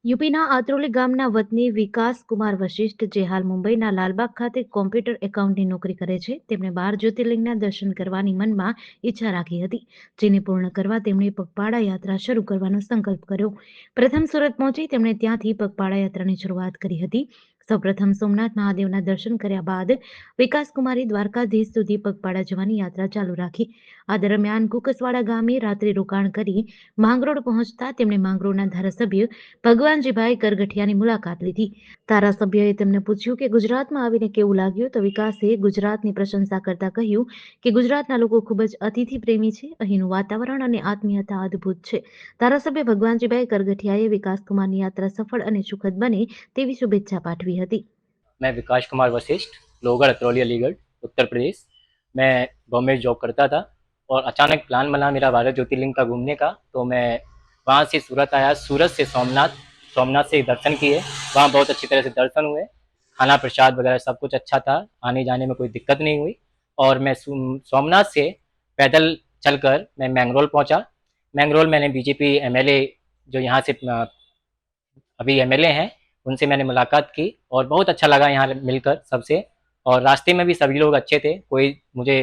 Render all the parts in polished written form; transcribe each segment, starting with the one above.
યુપીના આત્રોલી ગામના વતની વિકાસ કુમાર વશિષ્ઠ જે હાલ મુંબઈના લાલબાગ ખાતે કોમ્પ્યુટર એકાઉન્ટની નોકરી કરે છે તેમણે 12 જ્યોતિર્લિંગના દર્શન કરવાની મનમાં ઈચ્છા રાખી હતી, જેને પૂર્ણ કરવા તેમણે પગપાળા યાત્રા શરૂ કરવાનો સંકલ્પ કર્યો. પ્રથમ સુરત પહોંચી તેમણે ત્યાંથી પગપાળા યાત્રાની શરૂઆત કરી હતી. સૌપ્રથમ સોમનાથ મહાદેવના દર્શન કર્યા બાદ વિકાસકુમારી દ્વારકાધીશ સુધી પગપાળા જવાની યાત્રા ચાલુ રાખી. આ દરમિયાન કુકસવાડા ગામે રાત્રિ રોકાણ કરી માંગરોળ પહોંચતા તેમણે માંગરોળના ધારાસભ્ય ભગવાનજીભાઈ કરગઠિયાની મુલાકાત લીધી. ધારાસભ્યએ તેમને પૂછ્યું કે ગુજરાતમાં આવીને કેવું લાગ્યું, તો વિકાસે ગુજરાતની પ્રશંસા કરતા કહ્યું કે ગુજરાતના લોકો ખૂબ જ અતિથિ પ્રેમી છે. અહીંનું વાતાવરણ અને આત્મીયતા અદ્ભુત છે. ધારાસભ્ય ભગવાનજીભાઈ કરગઠિયાએ વિકાસકુમારની યાત્રા સફળ અને સુખદ બને તેવી શુભેચ્છા પાઠવી હતી. मैं विकास कुमार वशिष्ठ, लोहगढ़, अतरौली, अलीगढ़, उत्तर प्रदेश। मैं बॉम्बे जॉब करता था और अचानक प्लान बना मेरा 12 ज्योतिर्लिंग का घूमने का, तो मैं वहाँ से सूरत आया। सूरत से सोमनाथ, सोमनाथ से दर्शन किए, वहाँ बहुत अच्छी तरह से दर्शन हुए। खाना प्रसाद वगैरह सब कुछ अच्छा था, आने जाने में कोई दिक्कत नहीं हुई। और मैं सोमनाथ से पैदल चलकर मैं मैंगरोल पहुँचा। मैंगरोल मैंने बीजेपी एमएलए जो यहाँ से अभी एमएलए हैं उनसे मैंने मुलाकात की और बहुत अच्छा लगा यहाँ मिलकर सबसे। और रास्ते में भी सभी लोग अच्छे थे, कोई मुझे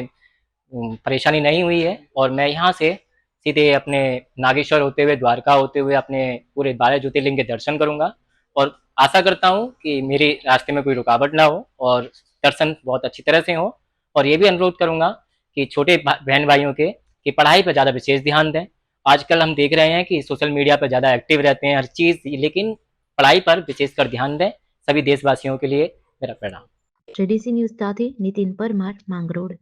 परेशानी नहीं हुई है। और मैं यहाँ से सीधे अपने नागेश्वर होते हुए, द्वारका होते हुए अपने पूरे 12 ज्योतिर्लिंग के दर्शन करूँगा और आशा करता हूँ कि मेरे रास्ते में कोई रुकावट ना हो और दर्शन बहुत अच्छी तरह से हो। और ये भी अनुरोध करूँगा कि छोटे बहन भाइयों के कि पढ़ाई पर ज़्यादा विशेष ध्यान दें। आजकल हम देख रहे हैं कि सोशल मीडिया पर ज़्यादा एक्टिव रहते हैं हर चीज़, लेकिन पढ़ाई पर विशेषकर ध्यान दें। सभी देशवासियों के लिए मेरा प्रणाम। जेडीसी न्यूज़ સાથે નીતિન પરમાર, માંગરોળ.